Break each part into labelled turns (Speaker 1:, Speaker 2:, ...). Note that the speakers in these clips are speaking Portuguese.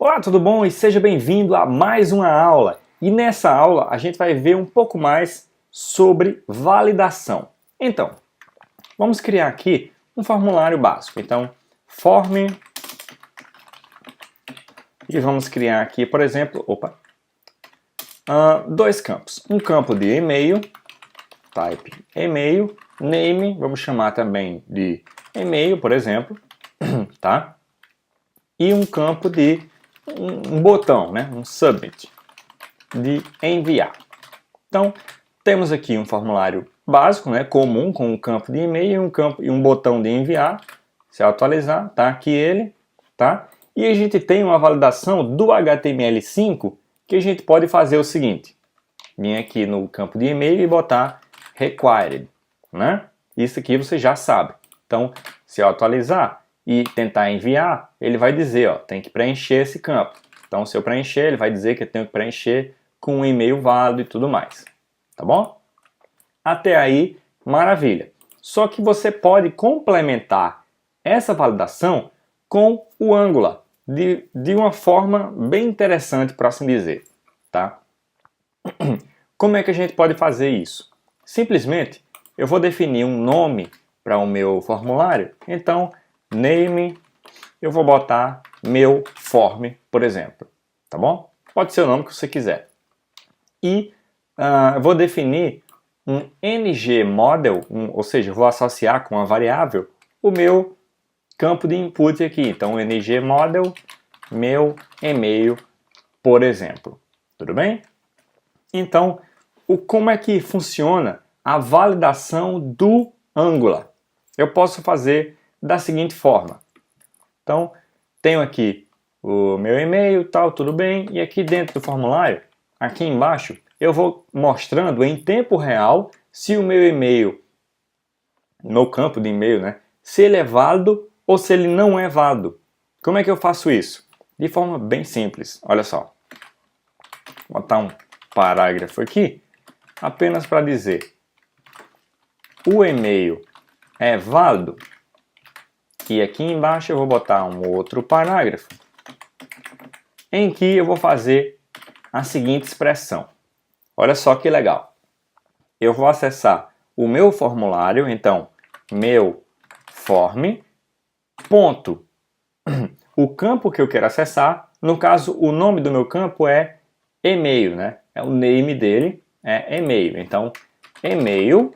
Speaker 1: Olá, tudo bom? E seja bem-vindo a mais uma aula. E nessa aula a gente vai ver um pouco mais sobre validação. Então, vamos criar aqui um formulário básico. Então, form e vamos criar aqui, por exemplo, dois campos. Um campo de e-mail, type e-mail, name, vamos chamar também de e-mail, por exemplo, tá? E um campo de um botão, né? Um submit, de enviar. Então, temos aqui um formulário básico, né? Comum, com um campo de e-mail e um botão de enviar. Se atualizar, tá aqui ele, tá? E a gente tem uma validação do HTML5 que a gente pode fazer o seguinte: vir aqui no campo de e-mail e botar required, né? Isso aqui você já sabe. Então, se eu atualizar e tentar enviar, ele vai dizer, ó, tem que preencher esse campo. Então, se eu preencher, ele vai dizer que eu tenho que preencher com um e-mail válido e tudo mais. Tá bom? Até aí, maravilha. Só que você pode complementar essa validação com o Angular de uma forma bem interessante, por assim dizer. Tá? Como é que a gente pode fazer isso? Simplesmente, eu vou definir um nome para o meu formulário. Então, name, eu vou botar meu form, por exemplo. Tá bom? Pode ser o nome que você quiser. E eu vou definir um ngModel, ou seja, eu vou associar com a variável o meu campo de input aqui. Então, ngModel, meu e-mail, por exemplo. Tudo bem? Então, como é que funciona a validação do Angular? Eu posso fazer da seguinte forma. Então, tenho aqui o meu e-mail, tal, tudo bem. E aqui dentro do formulário, aqui embaixo, eu vou mostrando em tempo real se o meu e-mail, no campo de e-mail, né, se ele é válido ou se ele não é válido. Como é que eu faço isso? De forma bem simples. Olha só. Vou botar um parágrafo aqui, apenas para dizer o e-mail é válido. E aqui embaixo eu vou botar um outro parágrafo em que eu vou fazer a seguinte expressão. Olha só que legal. Eu vou acessar o meu formulário, então, meu form, ponto. O campo que eu quero acessar, no caso, o nome do meu campo é e-mail, né? É o name dele, é e-mail. Então, e-mail,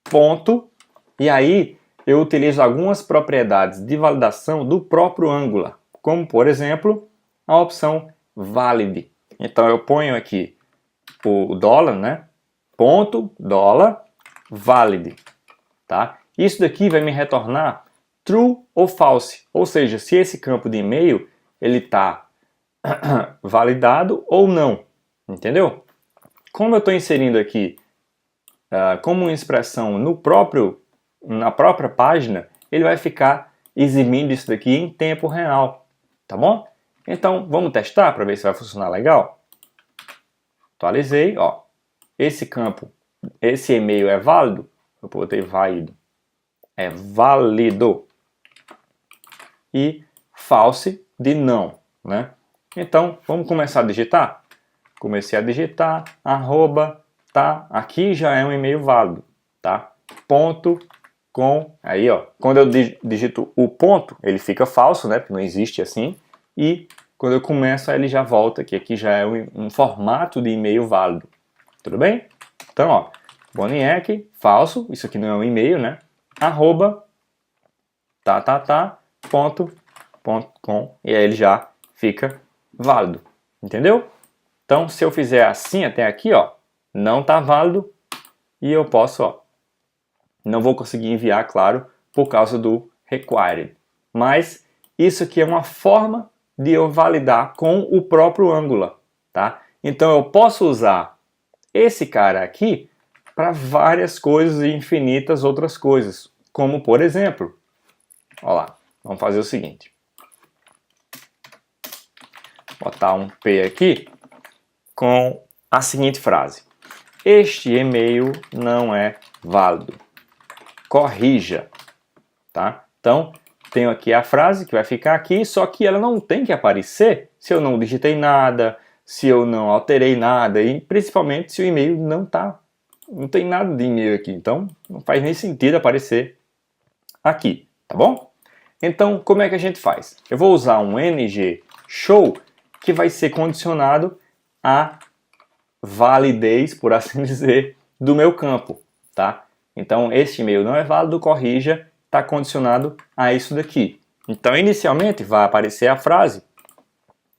Speaker 1: ponto, e aí eu utilizo algumas propriedades de validação do próprio Angular, como, por exemplo, a opção valid. Então, eu ponho aqui o dólar, né? Ponto, dólar, valid, tá? Isso daqui vai me retornar true ou false, ou seja, se esse campo de e-mail ele está validado ou não, entendeu? Como eu estou inserindo aqui como uma expressão na própria página, ele vai ficar exibindo isso daqui em tempo real, tá bom? Então, vamos testar para ver se vai funcionar legal? Atualizei, ó. Esse campo, esse e-mail é válido? Eu botei válido. É válido. E false de não, né? Então, vamos começar a digitar? Comecei a digitar, arroba, tá? Aqui já é um e-mail válido, tá? Ponto com, aí ó, quando eu digito o ponto, ele fica falso, né? Porque não existe assim. E quando eu começo, ele já volta, que aqui já é um formato de e-mail válido. Tudo bem? Então, ó, Boniek, falso, isso aqui não é um e-mail, né? Arroba, ponto com, e aí ele já fica válido, entendeu? Então, se eu fizer assim até aqui, ó, não está válido e eu posso, ó, não vou conseguir enviar, claro, por causa do required. Mas isso aqui é uma forma de eu validar com o próprio Angular, tá? Então, eu posso usar esse cara aqui para várias coisas e infinitas outras coisas, como, por exemplo, ó lá, vamos fazer o seguinte. Botar um P aqui com a seguinte frase: este e-mail não é válido. Corrija, tá? Então, tenho aqui a frase que vai ficar aqui, só que ela não tem que aparecer se eu não digitei nada, se eu não alterei nada e principalmente se o e-mail não tem nada de e-mail aqui, então não faz nem sentido aparecer aqui, tá bom? Então, como é que a gente faz? Eu vou usar um ng show que vai ser condicionado à validez, por assim dizer, do meu campo, tá? Então, este e-mail não é válido, corrija, está condicionado a isso daqui. Então, inicialmente vai aparecer a frase,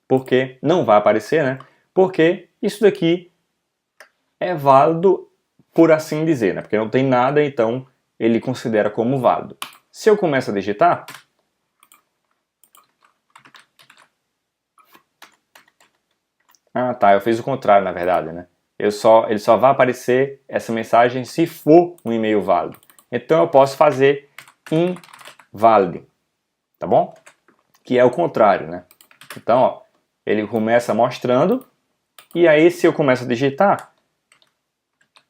Speaker 1: porque não vai aparecer, né? Porque isso daqui é válido, por assim dizer, né? Porque não tem nada, então ele considera como válido. Se eu começo a digitar, ah, tá, eu fiz o contrário, na verdade, né? Ele só vai aparecer essa mensagem se for um e-mail válido. Então eu posso fazer invalid, tá bom? Que é o contrário, né? Então, ó, ele começa mostrando, e aí se eu começo a digitar,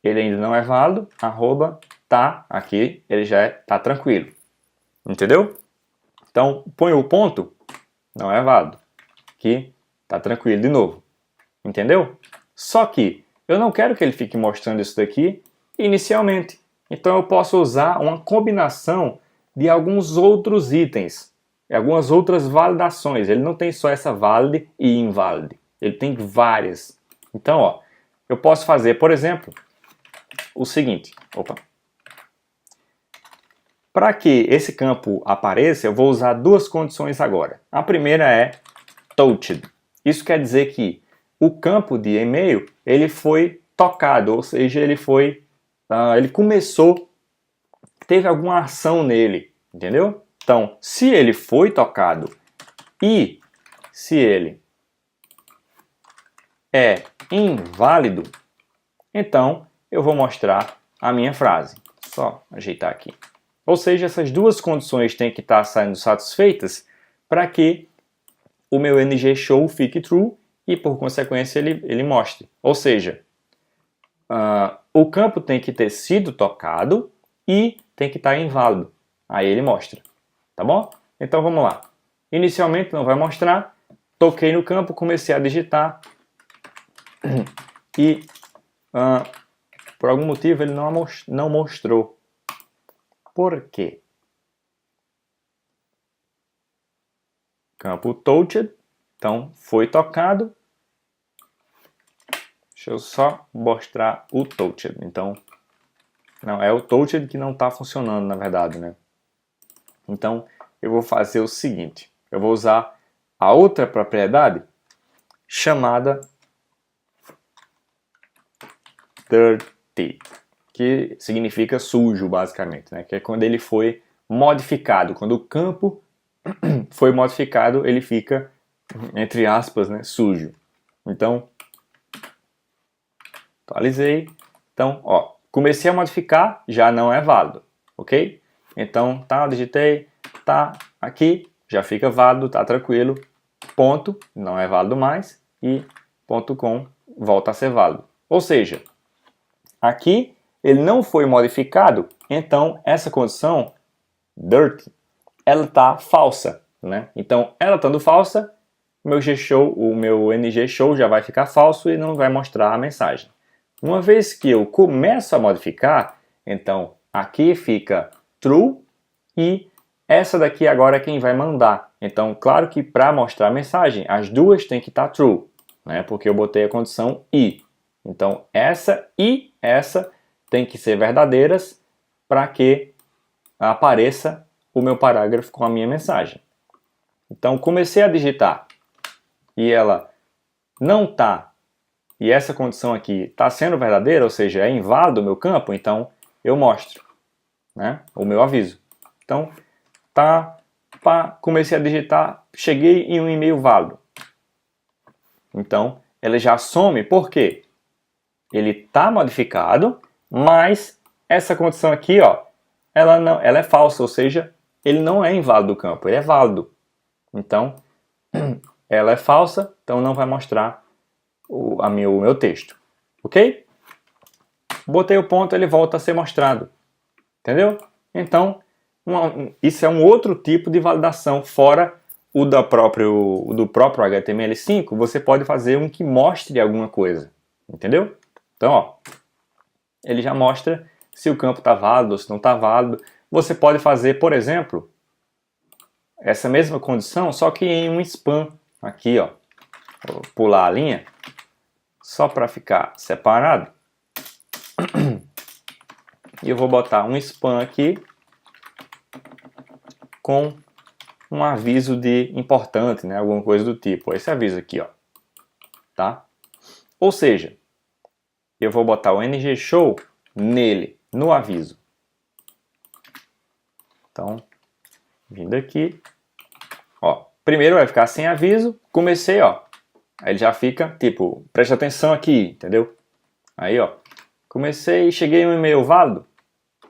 Speaker 1: ele ainda não é válido, arroba, tá, aqui, ele já tá tranquilo. Entendeu? Então, põe o ponto, não é válido. Aqui, tá tranquilo de novo. Entendeu? Só que eu não quero que ele fique mostrando isso daqui inicialmente. Então eu posso usar uma combinação de alguns outros itens, algumas outras validações. Ele não tem só essa valid e invalid. Ele tem várias. Então, ó, eu posso fazer, por exemplo, o seguinte. Opa. Para que esse campo apareça, eu vou usar duas condições agora. A primeira é touched. Isso quer dizer que o campo de e-mail ele foi tocado, ou seja, ele começou, teve alguma ação nele, entendeu? Então, se ele foi tocado e se ele é inválido, então eu vou mostrar a minha frase. Só ajeitar aqui. Ou seja, essas duas condições têm que estar saindo satisfeitas para que o meu ng show fique true e, por consequência, ele mostre. Ou seja, o campo tem que ter sido tocado e tem que estar inválido. Aí ele mostra. Tá bom? Então vamos lá. Inicialmente não vai mostrar. Toquei no campo, comecei a digitar. E por algum motivo ele não mostrou. Por quê? Campo touched. Então foi tocado. Deixa eu só mostrar o touched. Então, não, é o touched que não está funcionando, na verdade, né? Então, eu vou fazer o seguinte. Eu vou usar a outra propriedade chamada dirty, que significa sujo, basicamente, né? Que é quando ele foi modificado. Quando o campo foi modificado, ele fica, entre aspas, né, sujo. Então, atualizei. Então, ó, comecei a modificar, já não é válido, ok? Então, tá, digitei, tá aqui, já fica válido, tá tranquilo, ponto, não é válido mais, e ponto com volta a ser válido. Ou seja, aqui ele não foi modificado, então essa condição, dirty, ela tá falsa, né? Então, ela estando falsa, o meu ng show já vai ficar falso e não vai mostrar a mensagem. Uma vez que eu começo a modificar, então aqui fica true e essa daqui agora é quem vai mandar. Então, claro que para mostrar a mensagem, as duas têm que estar true, né? Porque eu botei a condição e. Então, essa e essa têm que ser verdadeiras para que apareça o meu parágrafo com a minha mensagem. Então, comecei a digitar e ela não está, e essa condição aqui está sendo verdadeira, ou seja, é inválido o meu campo, então eu mostro, né, o meu aviso. Então, comecei a digitar, cheguei em um e-mail válido. Então, ela já some, por quê? Ele está modificado, mas essa condição aqui, ó, ela é falsa, ou seja, ele não é inválido o campo, ele é válido. Então, ela é falsa, então não vai mostrar o meu texto. Ok? Botei o ponto, ele volta a ser mostrado. Entendeu? Então, Isso é um outro tipo de validação, fora o do próprio HTML5, você pode fazer um que mostre alguma coisa, entendeu? Então, ó, ele já mostra se o campo está válido ou se não está válido. Você pode fazer, por exemplo, essa mesma condição, só que em um span, aqui, ó, vou pular a linha, só para ficar separado, e eu vou botar um span aqui, com um aviso de importante, né? Alguma coisa do tipo. Esse aviso aqui, ó. Tá? Ou seja, eu vou botar o ng-show nele, no aviso. Então, vindo aqui, ó. Primeiro vai ficar sem aviso. Comecei, ó. Aí ele já fica, tipo, preste atenção aqui, entendeu? Aí, ó. Comecei e cheguei um e-mail válido.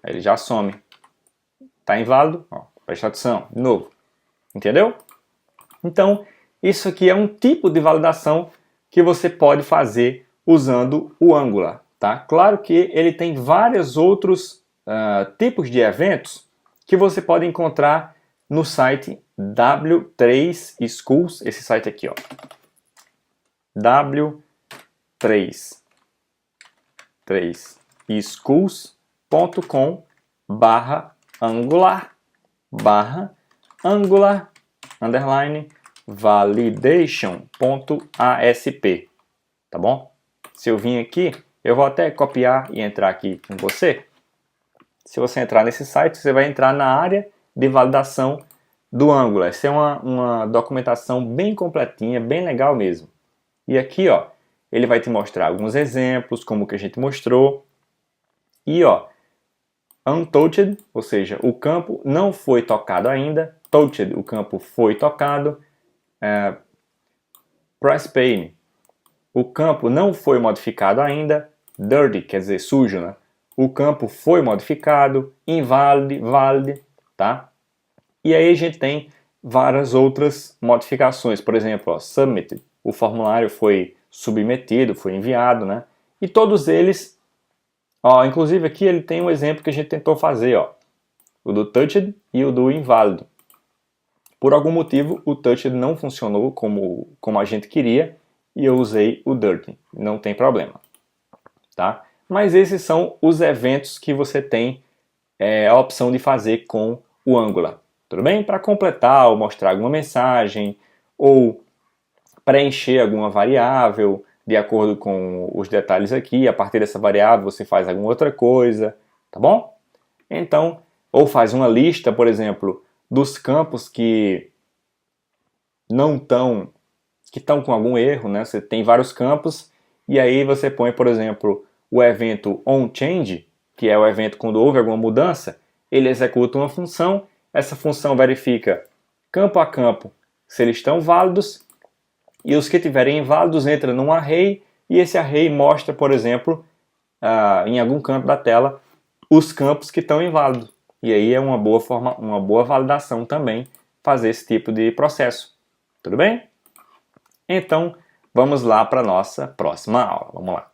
Speaker 1: Aí ele já some. Tá inválido, ó. Preste atenção, de novo. Entendeu? Então, isso aqui é um tipo de validação que você pode fazer usando o Angular. Tá? Claro que ele tem vários outros tipos de eventos que você pode encontrar no site W3 Schools, esse site aqui, ó. w3schools.com/angular underline validation.asp, tá bom? Se eu vim aqui, eu vou até copiar e entrar aqui com você. Se você entrar nesse site, você vai entrar na área de validação do Angular. Essa é uma documentação bem completinha, bem legal mesmo. E aqui, ó, ele vai te mostrar alguns exemplos, como que a gente mostrou. E, ó, untouched, ou seja, o campo não foi tocado ainda. Touched, o campo foi tocado. Price pane, o campo não foi modificado ainda. Dirty, quer dizer sujo, né? O campo foi modificado. Invalid, valid, tá? E aí a gente tem várias outras modificações. Por exemplo, ó, submitted, o formulário foi submetido, foi enviado, né? E todos eles, ó, inclusive aqui ele tem um exemplo que a gente tentou fazer, ó, o do touched e o do inválido. Por algum motivo, o touched não funcionou como a gente queria e eu usei o dirty. Não tem problema, tá? Mas esses são os eventos que você tem a opção de fazer com o Angular. Tudo bem? Para completar ou mostrar alguma mensagem ou preencher alguma variável de acordo com os detalhes aqui. A partir dessa variável você faz alguma outra coisa, tá bom? Então, ou faz uma lista, por exemplo, dos campos que estão com algum erro, né? Você tem vários campos e aí você põe, por exemplo, o evento onChange, que é o evento quando houve alguma mudança, ele executa uma função, essa função verifica campo a campo se eles estão válidos e os que tiverem inválidos entram num array e esse array mostra, por exemplo, em algum canto da tela os campos que estão inválidos. E aí é uma boa validação também fazer esse tipo de processo. Tudo bem? Então, vamos lá para a nossa próxima aula. Vamos lá.